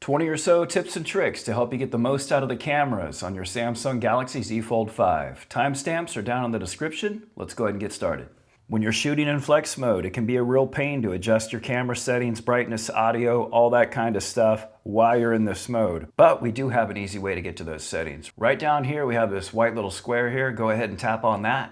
20 or so tips and tricks to help you get the most out of the cameras on your Samsung Galaxy Z Fold 5. Timestamps are down in the description. Let's go ahead and get started. When you're shooting in flex mode, it can be a real pain to adjust your camera settings, brightness, audio, all that kind of stuff while you're in this mode. But we do have an easy way to get to those settings. Right down here, we have this white little square here. Go ahead and tap on that.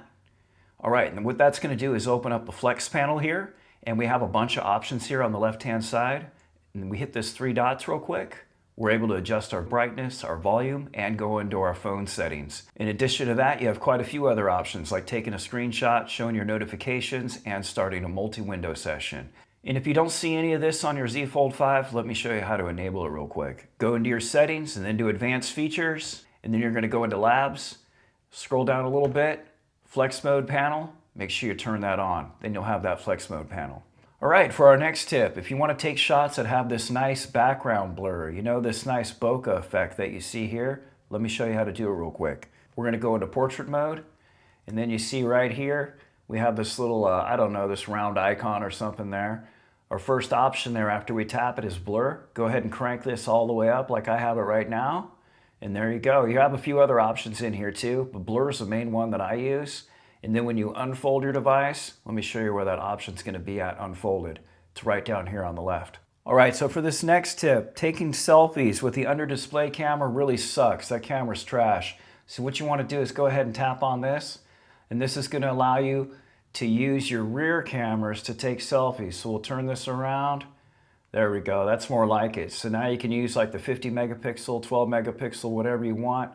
All right, and what that's going to do is open up the flex panel here, and we have a bunch of options here on the left-hand side. And we hit this three dots real quick. We're able to adjust our brightness, our volume, and go into our phone settings. In addition to that, you have quite a few other options like taking a screenshot, showing your notifications, and starting a multi-window session. And if you don't see any of this on your Z Fold 5, let me show you how to enable it real quick. Go into your settings and then do advanced features, and then you're going to go into labs, scroll down a little bit, flex mode panel, make sure you turn that on. Then you'll have that flex mode panel. All right, for our next tip, if you want to take shots that have this nice background blur, you know, this nice bokeh effect that you see here, let me show you how to do it real quick. We're going to go into portrait mode, and then you see right here, we have this little, I don't know, this round icon or something there. Our first option there after we tap it is blur. Go ahead and crank this all the way up like I have it right now. And there you go. You have a few other options in here too, but blur is the main one that I use. And then when you unfold your device, let me show you where that option's going to be at unfolded. It's right down here on the left. All right, so for this next tip, taking selfies with the under display camera really sucks. That camera's trash. So what you want to do is go ahead and tap on this, and this is going to allow you to use your rear cameras to take selfies. So we'll turn this around. There we go. That's more like it. So now you can use like the 50 megapixel, 12 megapixel, whatever you want.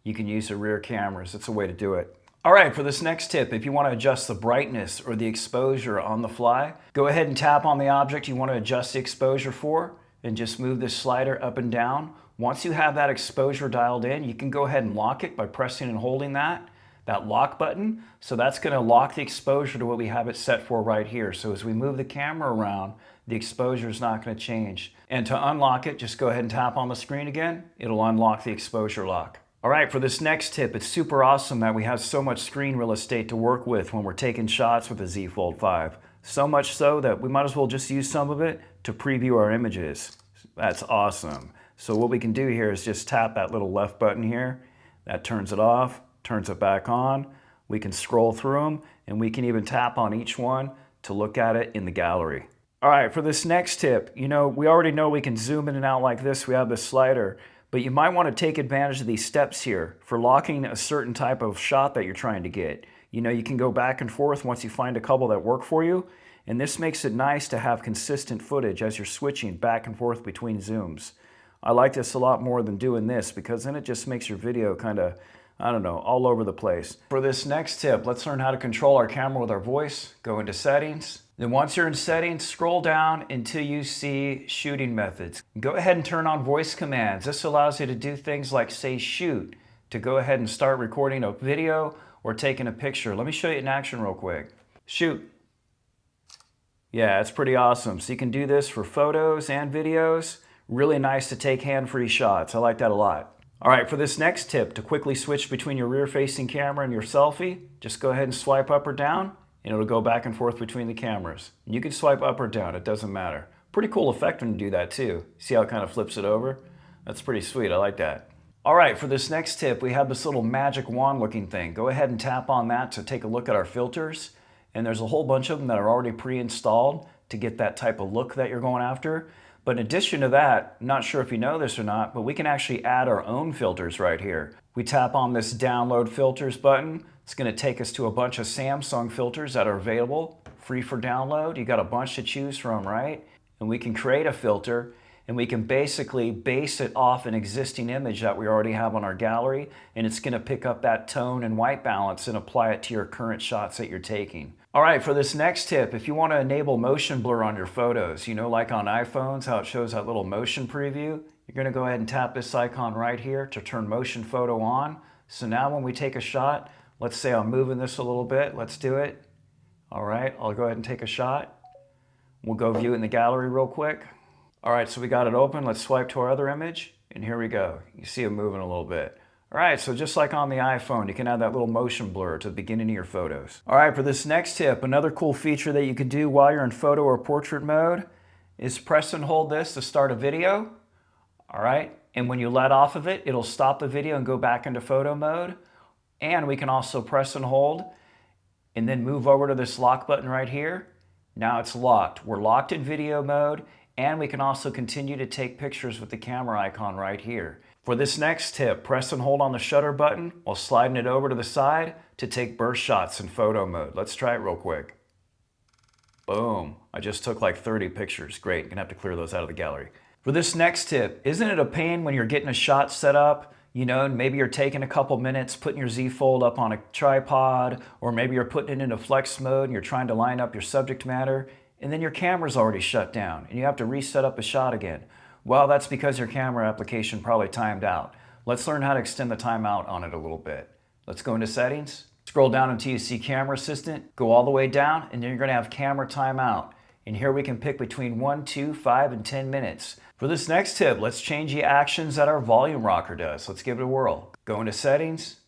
You can use the rear cameras. It's a way to do it. All right, for this next tip, if you want to adjust the brightness or the exposure on the fly, go ahead and tap on the object you want to adjust the exposure for and just move this slider up and down. Once you have that exposure dialed in, you can go ahead and lock it by pressing and holding that lock button. So that's going to lock the exposure to what we have it set for right here. So as we move the camera around, the exposure is not going to change. And to unlock it, just go ahead and tap on the screen again. It'll unlock the exposure lock. All right, for this next tip, it's super awesome that we have so much screen real estate to work with when we're taking shots with the Z Fold 5. So much so that we might as well just use some of it to preview our images. That's awesome. So what we can do here is just tap that little left button here. That turns it off, turns it back on. We can scroll through them, and we can even tap on each one to look at it in the gallery. All right, for this next tip, you know, we already know we can zoom in and out like this. We have this slider. But you might want to take advantage of these steps here for locking a certain type of shot that you're trying to get. You know, you can go back and forth once you find a couple that work for you. And this makes it nice to have consistent footage as you're switching back and forth between zooms. I like this a lot more than doing this because then it just makes your video kind of, I don't know, all over the place. For this next tip, let's learn how to control our camera with our voice. Go into settings. Then once you're in settings, scroll down until you see shooting methods. Go ahead and turn on voice commands. This allows you to do things like say shoot, to go ahead and start recording a video or taking a picture. Let me show you in action real quick. Shoot. Yeah, it's pretty awesome. So you can do this for photos and videos. Really nice to take hand-free shots. I like that a lot. All right, for this next tip, to quickly switch between your rear-facing camera and your selfie, just go ahead and swipe up or down, and it'll go back and forth between the cameras. You can swipe up or down, it doesn't matter. Pretty cool effect when you do that too. See how it kind of flips it over? That's pretty sweet, I like that. All right, for this next tip, we have this little magic wand looking thing. Go ahead and tap on that to take a look at our filters. And there's a whole bunch of them that are already pre-installed to get that type of look that you're going after. But in addition to that, not sure if you know this or not, but we can actually add our own filters right here. We tap on this download filters button. It's going to take us to a bunch of Samsung filters that are available, free for download. You got a bunch to choose from, right? And we can create a filter, and we can basically base it off an existing image that we already have on our gallery, and it's going to pick up that tone and white balance and apply it to your current shots that you're taking. All right, for this next tip, if you want to enable motion blur on your photos, you know, like on iPhones, how it shows that little motion preview, you're going to go ahead and tap this icon right here to turn motion photo on. So now when we take a shot, let's say I'm moving this a little bit. Let's do it. All right, I'll go ahead and take a shot. We'll go view it in the gallery real quick. All right, so we got it open. Let's swipe to our other image, and here we go. You see it moving a little bit. All right, so just like on the iPhone, you can add that little motion blur to the beginning of your photos. All right, for this next tip, another cool feature that you can do while you're in photo or portrait mode is press and hold this to start a video. All right, and when you let off of it, it'll stop the video and go back into photo mode. And we can also press and hold and then move over to this lock button right here. Now it's locked. We're locked in video mode, and we can also continue to take pictures with the camera icon right here. For this next tip, press and hold on the shutter button while sliding it over to the side to take burst shots in photo mode. Let's try it real quick. Boom. I just took like 30 pictures. Great. You're gonna have to clear those out of the gallery. For this next tip, isn't it a pain when you're getting a shot set up? You know, maybe you're taking a couple minutes, putting your Z Fold up on a tripod, or maybe you're putting it into flex mode and you're trying to line up your subject matter, and then your camera's already shut down and you have to reset up a shot again. Well, that's because your camera application probably timed out. Let's learn how to extend the timeout on it a little bit. Let's go into settings, scroll down until you see camera assistant, go all the way down, and then you're gonna have camera timeout. And here we can pick between 1, 2, 5, and 10 minutes. For this next tip, let's change the actions that our volume rocker does. Let's give it a whirl. Go into settings,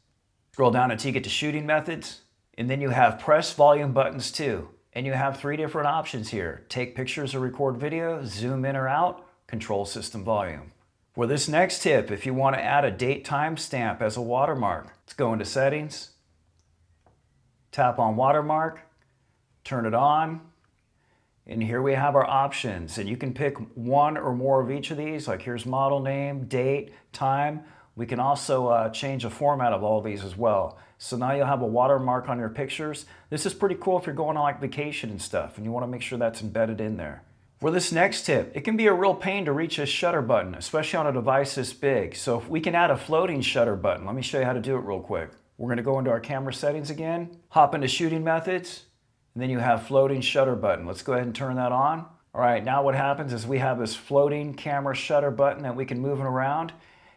scroll down until you get to shooting methods, and then you have press volume buttons too. And you have 3 different options here. Take pictures or record video, zoom in or out, control system volume. For this next tip, if you want to add a date timestamp as a watermark, let's go into settings, tap on watermark, turn it on, and here we have our options. And you can pick one or more of each of these, like here's model name, date, time. We can also change the format of all of these as well. So now you'll have a watermark on your pictures. This is pretty cool if you're going on like vacation and stuff and you want to make sure that's embedded in there. For this next tip, it can be a real pain to reach this shutter button, especially on a device this big. So if we can add a floating shutter button, let me show you how to do it real quick. We're going to go into our camera settings again, hop into shooting methods, and then you have floating shutter button. Let's go ahead and turn that on. All right, now what happens is we have this floating camera shutter button that we can move it around.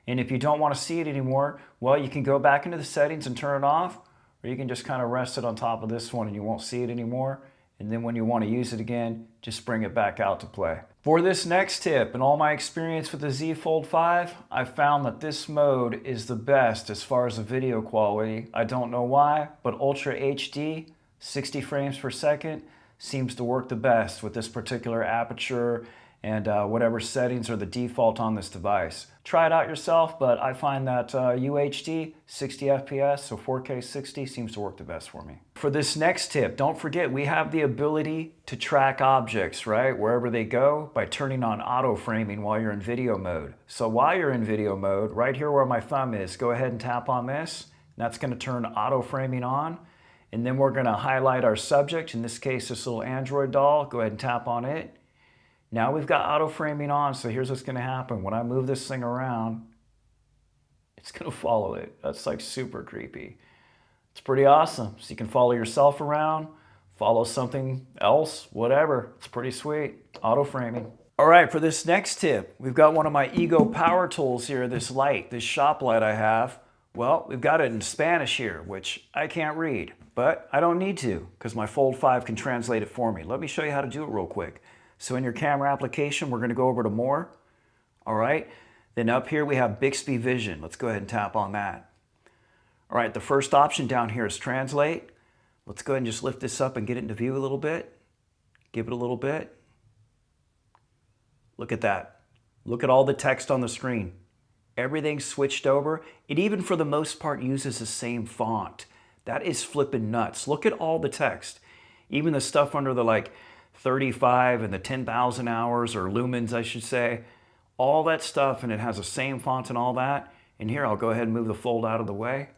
And if you don't want to see it anymore, well, you can go back into the settings and turn it off, or you can just kind of rest it on top of this one and you won't see it anymore. And then when you want to use it again, just bring it back out to play. For this next tip, in all my experience with the Z Fold 5, I found that this mode is the best as far as the video quality. I don't know why, but Ultra HD, 60 frames per second, seems to work the best with this particular aperture and whatever settings are the default on this device. Try it out yourself, but I find that UHD, 60 FPS, so 4K 60 seems to work the best for me. For this next tip, don't forget we have the ability to track objects, right, wherever they go by turning on auto framing while you're in video mode. So while you're in video mode, right here where my thumb is, go ahead and tap on this. And that's going to turn auto framing on. And then we're going to highlight our subject, in this case this little Android doll. Go ahead and tap on it. Now we've got auto framing on, so here's what's going to happen. When I move this thing around, it's going to follow it. That's like super creepy. It's pretty awesome. So you can follow yourself around, follow something else, whatever. It's pretty sweet. Auto framing. All right, for this next tip, we've got one of my Ego power tools here, this light, this shop light I have. Well, we've got it in Spanish here, which I can't read, but I don't need to because my Fold 5 can translate it for me. Let me show you how to do it real quick. So in your camera application, we're going to go over to More. All right. Then up here we have Bixby Vision. Let's go ahead and tap on that. All right. The first option down here is Translate. Let's go ahead and just lift this up and get it into view a little bit. Give it a little bit. Look at that. Look at all the text on the screen. Everything's switched over. It even for the most part uses the same font. That is flipping nuts. Look at all the text. Even the stuff under the like 35 and the 10,000 hours or lumens, I should say, all that stuff, and it has the same font and all that. And here, I'll go ahead and move the fold out of the way.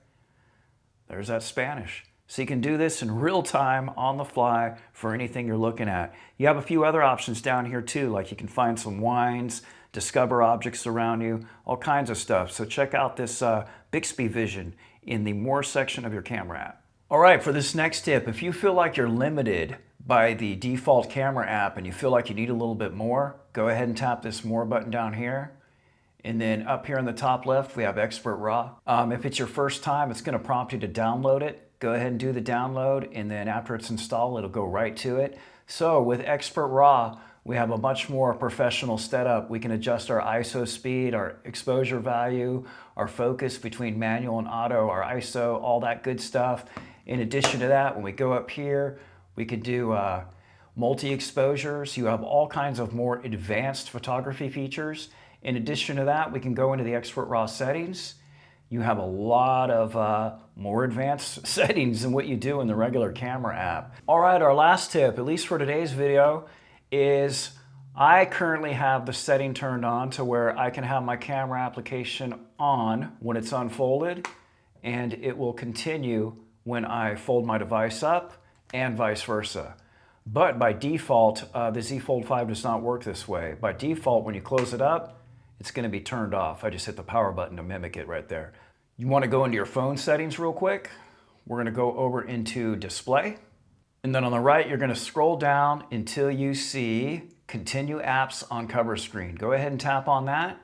There's that Spanish. So you can do this in real time on the fly for anything you're looking at. You have a few other options down here too, like you can find some wines, discover objects around you, all kinds of stuff. So check out this Bixby Vision in the More section of your camera app. All right, for this next tip, if you feel like you're limited by the default camera app and you feel like you need a little bit more, go ahead and tap this More button down here. And then up here in the top left, we have Expert RAW. If it's your first time, it's going to prompt you to download it. Go ahead and do the download, and then after it's installed, it'll go right to it. So with Expert RAW, we have a much more professional setup. We can adjust our ISO speed, our exposure value, our focus between manual and auto, our ISO, all that good stuff. In addition to that, when we go up here, we could do multi-exposures. You have all kinds of more advanced photography features. In addition to that, we can go into the export raw settings. You have a lot of more advanced settings than what you do in the regular camera app. All right, our last tip, at least for today's video, is I currently have the setting turned on to where I can have my camera application on when it's unfolded, and it will continue when I fold my device up and vice versa. But by default, the Z Fold 5 does not work this way. By default, when you close it up, it's going to be turned off. I just hit the power button to mimic it right there. You want to go into your phone settings real quick. We're going to go over into display. And then on the right, you're going to scroll down until you see Continue Apps on Cover Screen. Go ahead and tap on that.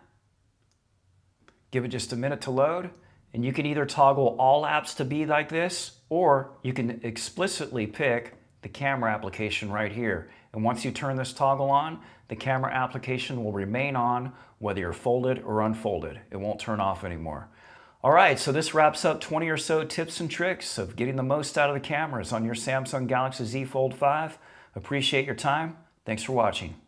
Give it just a minute to load. And you can either toggle all apps to be like this, or you can explicitly pick the camera application right here. And once you turn this toggle on, the camera application will remain on whether you're folded or unfolded. It won't turn off anymore. All right, so this wraps up 20 or so tips and tricks of getting the most out of the cameras on your Samsung Galaxy Z Fold 5. Appreciate your time. Thanks for watching.